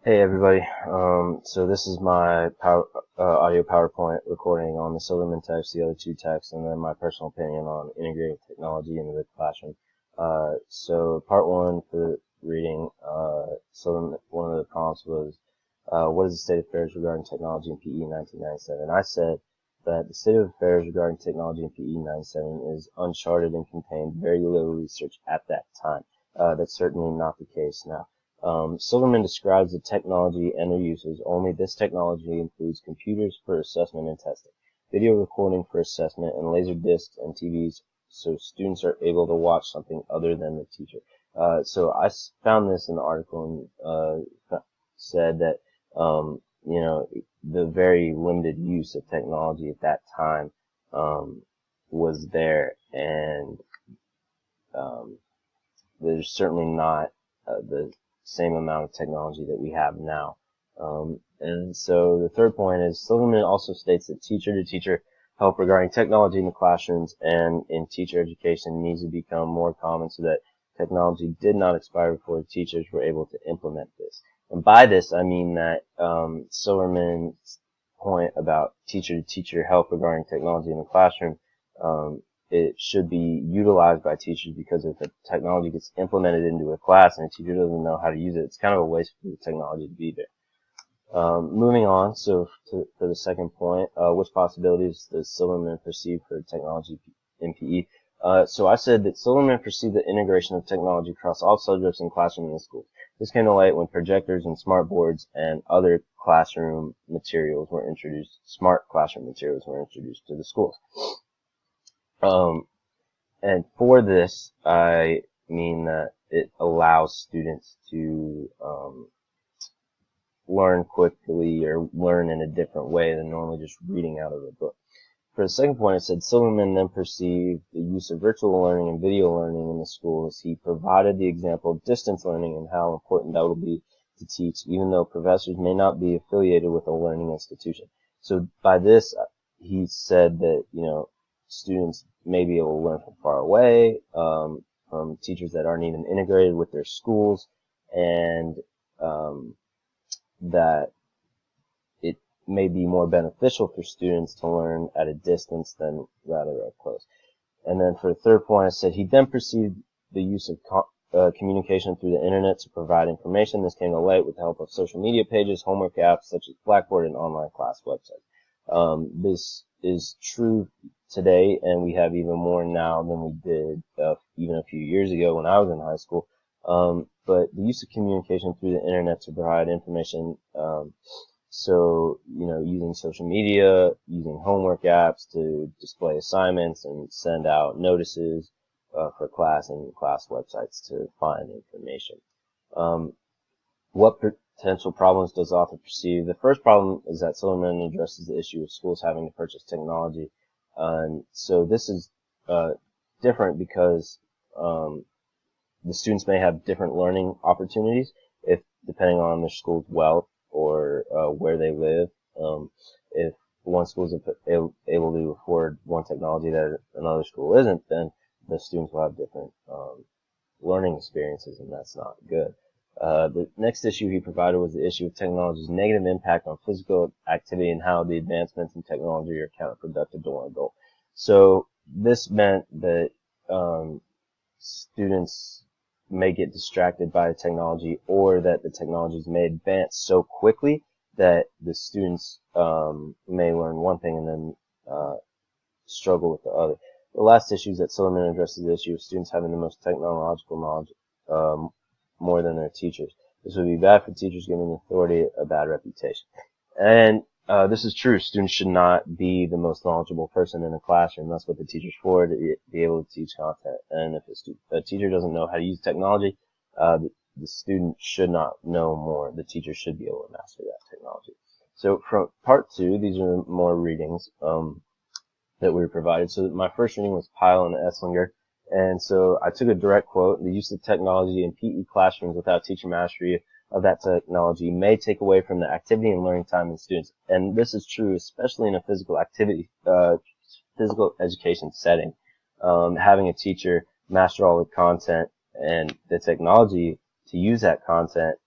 Hey everybody. So this is my audio PowerPoint recording on the Silverman text, the other two texts, and then my personal opinion on integrating technology into the classroom. So part one for reading, Silverman, one of the prompts was, what is the state of affairs regarding technology in PE in 1997? I said that the state of affairs regarding technology in PE in 97 is uncharted and contained very little research at that time. That's certainly not the case now. Silverman describes the technology and their uses. Only this technology includes computers for assessment and testing, video recording for assessment, and laser discs and TVs so students are able to watch something other than the teacher. So I found this in the article and said that the very limited use of technology at that time was there, and um, there's certainly not the same amount of technology that we have now. And so the third point is Silverman also states that teacher-to-teacher help regarding technology in the classrooms and in teacher education needs to become more common so that technology did not expire before teachers were able to implement this. And by this, I mean that Silverman's point about teacher-to-teacher help regarding technology in the classroom it should be utilized by teachers, because if the technology gets implemented into a class and a teacher doesn't know how to use it, it's kind of a waste for the technology to be there. Moving on, for the second point, which possibilities does Silverman perceive for technology in PE? So I said that Silverman perceived the integration of technology across all subjects in classroom and in schools. This came to light when projectors and smart boards and other classroom materials were introduced, smart classroom materials were introduced to the schools. And for this, I mean that it allows students to learn quickly or learn in a different way than normally just reading out of a book. For the second point, it said Silverman then perceived the use of virtual learning and video learning in the schools. He provided the example of distance learning and how important that will be to teach, even though professors may not be affiliated with a learning institution. So by this, he said that, students may be able to learn from far away, from teachers that aren't even integrated with their schools, and that it may be more beneficial for students to learn at a distance than rather up close. And then for the third point, I said he then perceived the use of communication through the internet to provide information. This came to light with the help of social media pages, homework apps such as Blackboard, and online class websites. This is true today, and we have even more now than we did even a few years ago when I was in high school. But the use of communication through the internet to provide information, so, using social media, using homework apps to display assignments and send out notices for class and class websites to find information. What potential problems does the author perceive? The first problem is that Silverman addresses the issue of schools having to purchase technology. And so this is different because the students may have different learning opportunities depending on their school's wealth or where they live. If one school is able to afford one technology that another school isn't, then the students will have different learning experiences, and that's not good. The next issue he provided was the issue of technology's negative impact on physical activity and how the advancements in technology are counterproductive to one goal. So this meant that students may get distracted by the technology, or that the technologies may advance so quickly that the students may learn one thing and then struggle with the other. The last issue is that Silverman addresses the issue of students having the most technological knowledge more than their teachers. This would be bad for teachers, giving authority a bad reputation. And this is true. Students should not be the most knowledgeable person in a classroom. That's what the teacher's for, to be able to teach content. And if a teacher doesn't know how to use technology, the student should not know more. The teacher should be able to master that technology. So from part two, these are more readings that we were provided. So my first reading was Pyle and Esslinger. And so I took a direct quote: the use of technology in PE classrooms without teacher mastery of that technology may take away from the activity and learning time in students. And this is true, especially in a physical education setting. Having a teacher master all the content and the technology to use that content,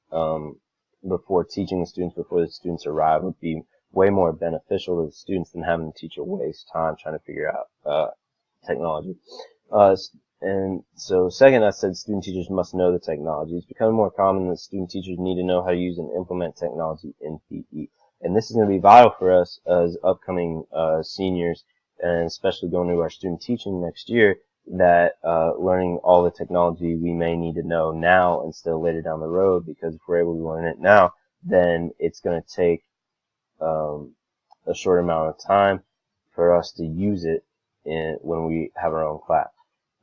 before teaching the students before the students arrive would be way more beneficial to the students than having the teacher waste time trying to figure out technology. And so second, I said student teachers must know the technology. It's becoming more common that student teachers need to know how to use and implement technology in PE. And this is going to be vital for us as upcoming seniors, and especially going to our student teaching next year, that learning all the technology we may need to know now instead of later down the road, because if we're able to learn it now, then it's going to take a short amount of time for us to use it when we have our own class.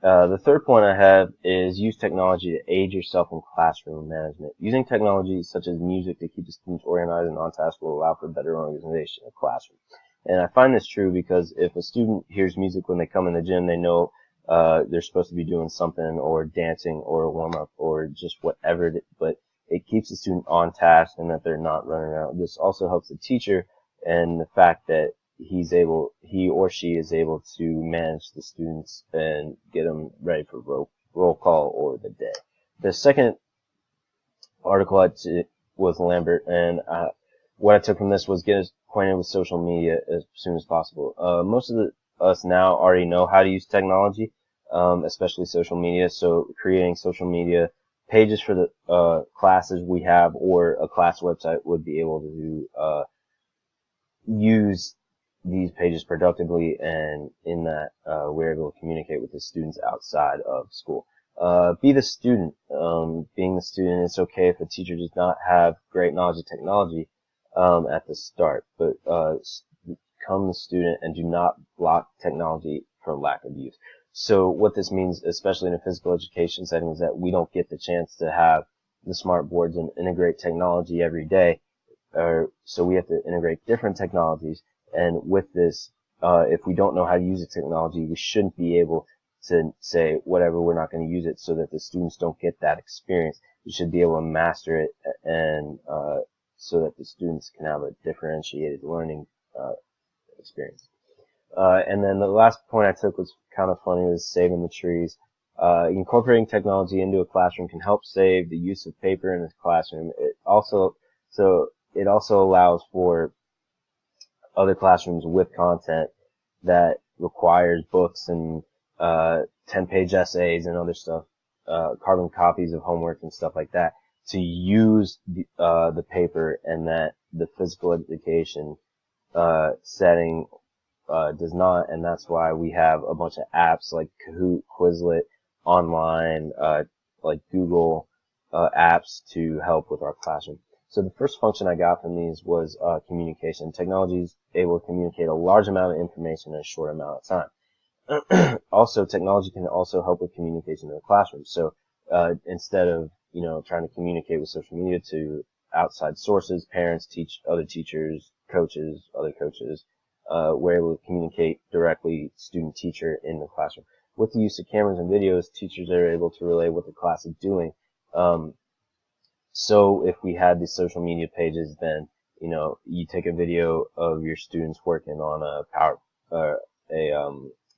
The third point I have is use technology to aid yourself in classroom management. Using technology such as music to keep the students organized and on task will allow for better organization of the classroom. And I find this true because if a student hears music when they come in the gym, they know they're supposed to be doing something, or dancing, or a warm-up, or just whatever, but it keeps the student on task and that they're not running around. This also helps the teacher and the fact that he or she is able to manage the students and get them ready for roll call or the day. The second article was Lambert, and what I took from this was get acquainted with social media as soon as possible. Most of us now already know how to use technology, especially social media, so creating social media pages for the classes we have or a class website would be able to use these pages productively, and in that we're able to communicate with the students outside of school. Be the student. Being the student, it's okay if a teacher does not have great knowledge of technology at the start, but become the student and do not block technology for lack of use. So what this means, especially in a physical education setting, is that we don't get the chance to have the smart boards and integrate technology every day. So we have to integrate different technologies. And with this, if we don't know how to use the technology, we shouldn't be able to say, whatever, we're not going to use it, so that the students don't get that experience. We should be able to master it, and so that the students can have a differentiated learning experience. And then the last point I took was kind of funny, was saving the trees. Incorporating technology into a classroom can help save the use of paper in a classroom. It also allows for other classrooms with content that requires books and 10-page essays and other stuff, carbon copies of homework and stuff like that, to use the paper, and that the physical education setting does not. And that's why we have a bunch of apps like Kahoot, Quizlet, online, like Google apps to help with our classroom. So the first function I got from these was communication. Technology is able to communicate a large amount of information in a short amount of time. Also, technology can also help with communication in the classroom. So instead of trying to communicate with social media to outside sources, parents, other teachers, coaches, other coaches, we're able to communicate directly student-teacher in the classroom. With the use of cameras and videos, teachers are able to relay what the class is doing. So if we had these social media pages, then you take a video of your students working on a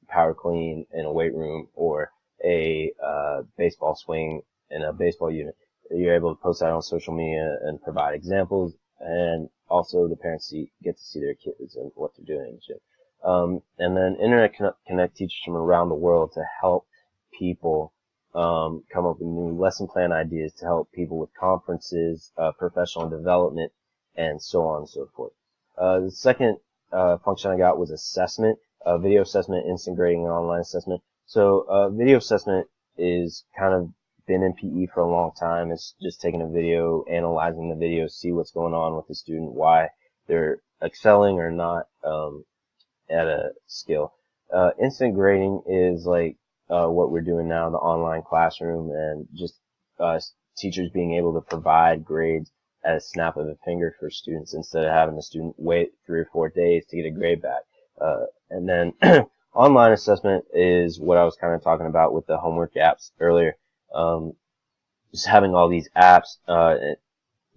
power clean in a weight room, or a baseball swing in a baseball unit. You're able to post that on social media and provide examples, and also the parents get to see their kids and what they're doing and shit. And then internet connect teachers from around the world to help people come up with new lesson plan ideas, to help people with conferences, professional development, and so on and so forth. The second function I got was assessment, video assessment, instant grading, and online assessment. So video assessment is kind of been in PE for a long time. It's just taking a video, analyzing the video, see what's going on with the student, why they're excelling or not at a skill. Instant grading is like what we're doing now in the online classroom, and just teachers being able to provide grades at a snap of a finger for students, instead of having the student wait 3 or 4 days to get a grade back. And then online assessment is what I was kind of talking about with the homework apps earlier. Just having all these apps,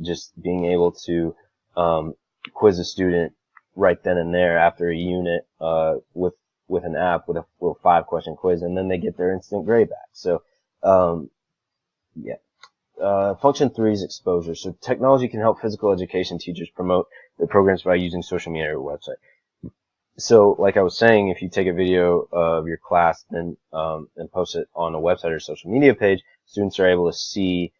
just being able to quiz a student right then and there after a unit with an app with a 5-question quiz, and then they get their instant grade back. So yeah. Function 3 is exposure. So technology can help physical education teachers promote the programs by using social media or website. So, like I was saying, if you take a video of your class and post it on a website or social media page, students are able to see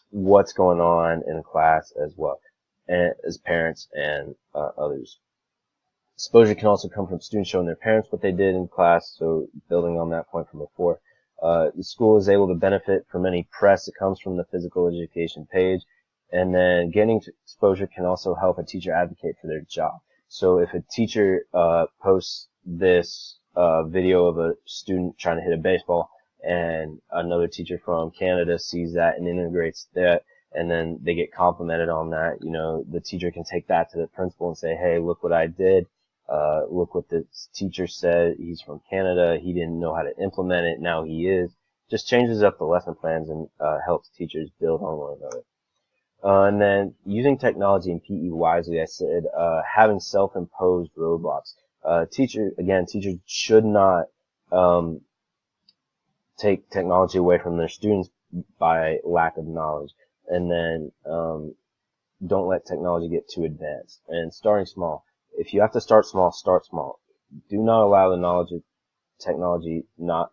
what's going on in the class as well, and as parents and others. Exposure can also come from students showing their parents what they did in class. So, building on that point from before, the school is able to benefit from any press that comes from the physical education page, and then getting exposure can also help a teacher advocate for their job. So if a teacher posts this video of a student trying to hit a baseball, and another teacher from Canada sees that and integrates that, and then they get complimented on that, the teacher can take that to the principal and say, hey, look what I did. Look what the teacher said. He's from Canada. He didn't know how to implement it. Now he is. Just changes up the lesson plans and helps teachers build on one another. And then using technology in PE wisely, I said having self-imposed roadblocks. Teachers should not take technology away from their students by lack of knowledge. And then don't let technology get too advanced. And starting small. If you have to start small, start small. Do not allow the knowledge of technology, not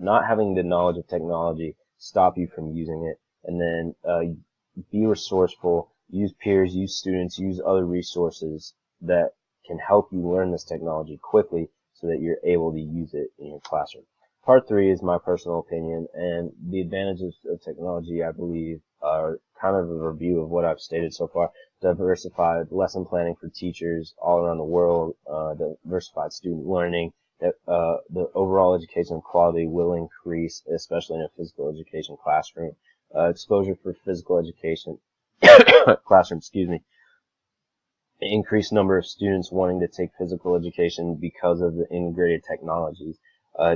having the knowledge of technology stop you from using it. And then be resourceful, use peers, use students, use other resources that can help you learn this technology quickly so that you're able to use it in your classroom. Part 3 is my personal opinion, and the advantages of technology, I believe, are kind of a review of what I've stated so far. Diversified lesson planning for teachers all around the world, diversified student learning, that the overall education quality will increase, especially in a physical education classroom. Exposure for physical education classroom, increased number of students wanting to take physical education because of the integrated technologies.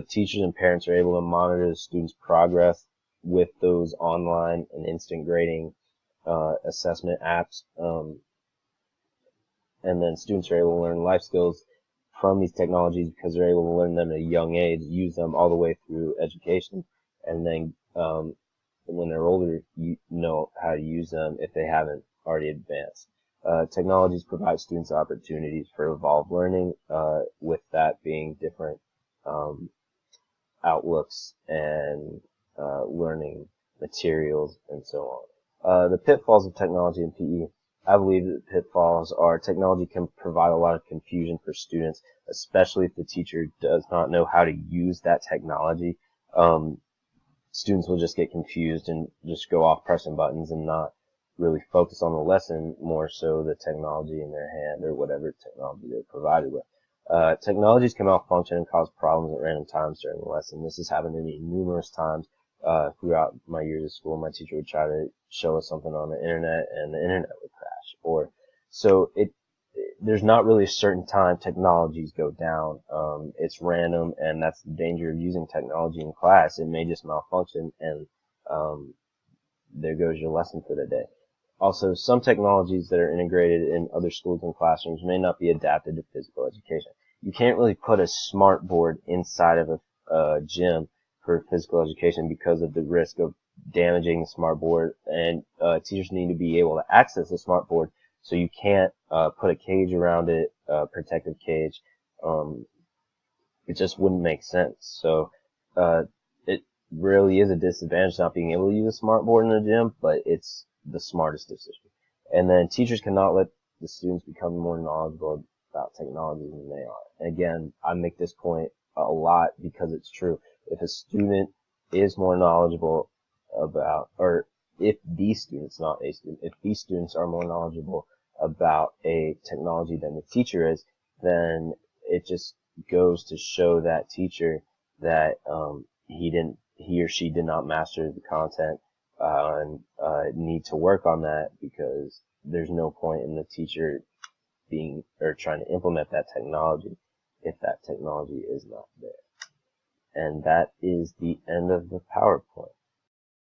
Teachers and parents are able to monitor the students' progress with those online and instant grading assessment apps. And then students are able to learn life skills from these technologies because they're able to learn them at a young age, use them all the way through education, and then when they're older, you know how to use them if they haven't already advanced. Technologies provide students opportunities for evolved learning, with that being different outlooks and learning materials and so on. The pitfalls of technology in PE. I believe that the pitfalls are technology can provide a lot of confusion for students, especially if the teacher does not know how to use that technology. Students will just get confused and just go off pressing buttons and not really focus on the lesson, more so the technology in their hand or whatever technology they're provided with. Technologies can malfunction and cause problems at random times during the lesson. This has happened to me numerous times throughout my years of school. My teacher would try to show us something on the internet and the internet would crash. There's not really a certain time technologies go down. It's random, and that's the danger of using technology in class. It may just malfunction, and there goes your lesson for the day. Also, some technologies that are integrated in other schools and classrooms may not be adapted to physical education. You can't really put a smart board inside of a gym for physical education because of the risk of damaging the smart board, and teachers need to be able to access the smart board. So you can't put a cage around it, a protective cage. It just wouldn't make sense. So it really is a disadvantage not being able to use a smart board in a gym, but it's the smartest decision. And then teachers cannot let the students become more knowledgeable about technology than they are. Again, I make this point a lot because it's true. If a student is more knowledgeable about, or if these students, not a student, if these students are more knowledgeable about a technology than the teacher is, then it just goes to show that teacher that he or she did not master the content and need to work on that, because there's no point in the teacher being or trying to implement that technology if that technology is not there. And that is the end of the PowerPoint.